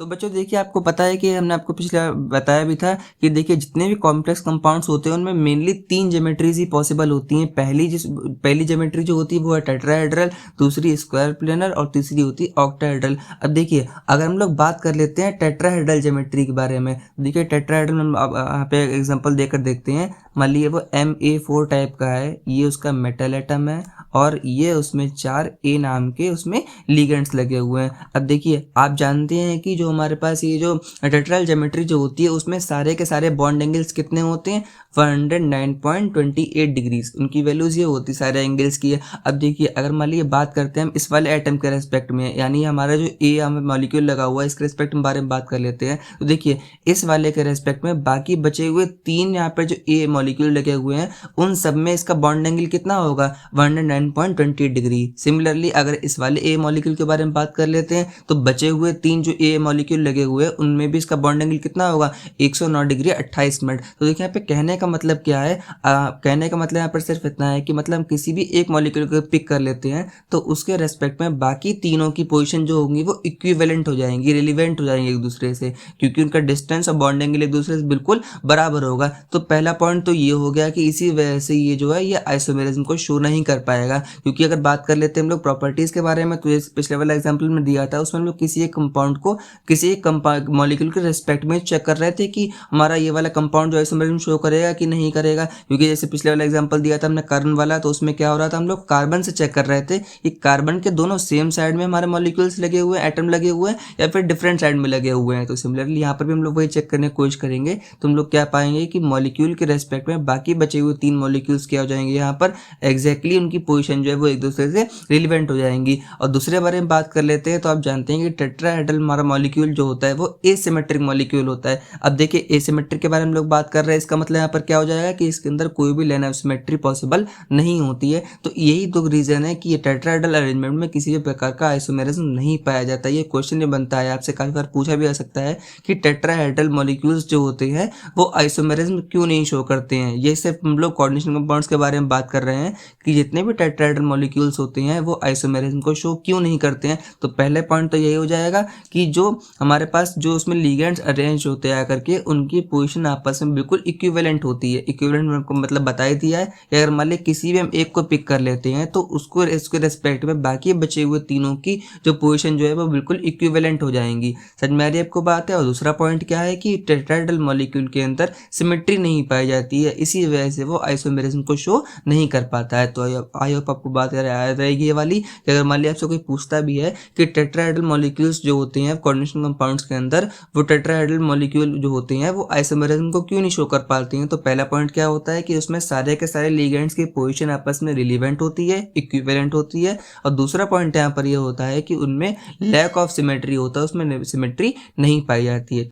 बच्चों देखिए, आपको पता है कि हमने आपको पिछले बताया भी था कि देखिए जितने भी कॉम्प्लेक्स कंपाउंड्स होते हैं उनमें मेनली 3 ज्योमेट्रीज ही पॉसिबल होती हैं। पहली ज्योमेट्री जो होती है वो है टेट्राहेड्रल, दूसरी स्क्वायर प्लेनर और तीसरी होती है ऑक्टाहेड्रल। अब देखिए अगर हम लोग बात कर लेते हैं टेट्राहेड्रल ज्योमेट्री के बारे में, देखिए टेट्राहेड्रल हम अब यहाँ पे एग्जांपल देकर देखते हैं। मान लीजिए वो Ma4 टाइप का है, ये उसका मेटल एटम है और ये उसमें 4 A नाम के उसमें लिगेंड्स लगे हुए हैं। अब देखिए आप जानते हैं कि जो हमारे पास ये जो टेट्राहेड्रल ज्योमेट्री जो होती है उसमें सारे के सारे बॉन्ड एंगल्स कितने होते हैं, 109.28 डिग्रीज, उनकी वैल्यूज ये होती है सारे एंगल्स की है। अब देखिए अगर मान लीजिए बात करते हैं हम इस वाले एटम के रेस्पेक्ट में, यानी हमारा जो ए हमें मॉलिक्यूल लगा हुआ है इसके रेस्पेक्ट में बारे में बात कर लेते हैं, तो देखिए इस वाले के रेस्पेक्ट में बाकी बचे हुए 3 यहाँ पर जो ए मॉलिक्यूल लगे हुए हैं उन सब में इसका बॉन्ड एंगल कितना होगा, 109.28 डिग्री। सिमिलरली अगर इस वाले ए मॉलिक्यूल के बारे में बात कर लेते हैं तो बचे हुए 3 जो ए मॉलिक्यूल लगे हुए हैं उनमें भी इसका बॉन्ड एंगल कितना होगा, 109 डिग्री 28 मिनट। तो देखिए यहाँ पे कहने का मतलब क्या है, कहने का मतलब यहाँ पर सिर्फ इतना है कि मतलब किसी भी एक मॉलिक्यूल को पिक कर लेते हैं तो उसके रेस्पेक्ट में बाकी तीनों की पोजीशन जो होंगी वो इक्विवेलेंट हो जाएंगी, रिलेवेंट हो जाएंगे एक दूसरे से, क्योंकि उनका डिस्टेंस और बॉन्ड एंगल एक दूसरे से बिल्कुल बराबर होगा। तो पहला पॉइंट तो ये हो गया कि इसी वजह से ये जो है ये आइसोमेरिज्म को शो नहीं कर पाएगा। क्योंकि अगर बात कर लेते हैं हम लोग प्रॉपर्टीज के बारे में, तो पिछले वाला एग्जांपल में दिया था उसमें हम लोग किसी एक कंपाउंड को किसी एक मॉलिक्यूल के रेस्पेक्ट में चेक कर रहे थे कि हमारा ये वाला कंपाउंड जो आइसोमेरिज्म शो करेगा कि नहीं करेगा। क्योंकि जैसे पिछले वाला एग्जांपल दिया था हमने कार्बन वाला, तो उसमें क्या हो रहा था, हम लोग कार्बन से चेक कर रहे थे कि कार्बन के दोनों सेम साइड में हमारे मॉलिक्यूल्स लगे हुए हैं, एटम लगे हुए हैं, या फिर डिफरेंट साइड में लगे हुए हैं। तो सिमिलरली यहाँ पर भी हम लोग वही चेक करने की कोशिश करेंगे, तो हम लोग क्या पाएंगे कि मॉलिक्यूल के रेस्पेक्ट में बाकी बचे हुए 3 मॉलिक्यूल्स क्या हो जाएंगे, यहाँ पर एग्जैक्टली उनकी पोजीशन जो है वो एक दूसरे से रिलेवेंट हो जाएंगी। और दूसरे बारे में बात कर लेते हैं, तो आप जानते हैं कि टेट्राहेड्रल हमारा मॉलिक्यूल जो होता है वो एसिमेट्रिक मॉलिक्यूल होता है। अब देखिए एसिमेट्रिक के बारे में हम लोग बात कर रहे हैं, इसका मतलब यहाँ पर क्या हो जाएगा कि इसके अंदर कोई भी लाइन ऑफ सिमेट्री पॉसिबल नहीं होती है। तो यही दो रीजन है कि ये टेट्राहेड्रल अरेंजमेंट में किसी भी प्रकार का आइसोमेरिज्म नहीं पाया जाता। ये क्वेश्चन ये बनता है आपसे, काफी बार पूछा भी आ सकता है कि टेट्राहेड्रल मॉलिक्यूल्स जो होते हैं वो आइसोमेरिज्म क्यों नहीं शो करते हैं। ये सिर्फ हम लोग कोऑर्डिनेशन कंपाउंड्स के बारे में बात कर रहे हैं कि जितने भी टेट्राहेड्रल मॉलिक्यूल्स होते हैं वो आइसोमेरिज्म को शो क्यों नहीं करते हैं। तो पहले पॉइंट तो यही हो जाएगा कि जो हमारे पास जो उसमें लिगेंड्स अरेंज होते हैं करके उनकी पोजीशन आपस में बिल्कुल इक्विवेलेंट होती है। इक्विवेलेंट में आपको मतलब बता ही दिया है कि अगर मान लीजिए किसी भी हम एक को पिक कर लेते हैं तो उसको इसके रेस्पेक्ट में बाकी बचे हुए तीनों की जो पोजीशन जो है वो बिल्कुल इक्विवेलेंट हो जाएंगी। समझ में आ रही है आपको बात है। और दूसरा पॉइंट क्या है कि टेट्राहेड्रल मॉलिक्यूल के अंदर सिमेट्री नहीं पाई जाती है, इसी वजह से वो आइसोमेरिज्म को शो नहीं कर पाता है। तो आई होप आपको बात याद रहेगी ये वाली कि अगर मान लिया आपसे कोई पूछता भी है कि टेट्राहेड्रल मॉलिक्यूल्स जो होते हैं कोऑर्डिनेशन कंपाउंड्स के अंदर, वो टेट्राहेड्रल मॉलिक्यूल जो होते हैं वो आइसोमेरिज्म को क्यों नहीं शो कर पाते हैं, तो पहला पॉइंट क्या होता है कि उसमें सारे के सारे लिगेंड्स की पोजीशन आपस में रिलेवेंट होती है, इक्विवेलेंट होती है। और दूसरा पॉइंट यहाँ पर ये होता है कि उनमें लैक ऑफ सिमेट्री होता है, उसमें सिमेट्री नहीं पाई जाती है।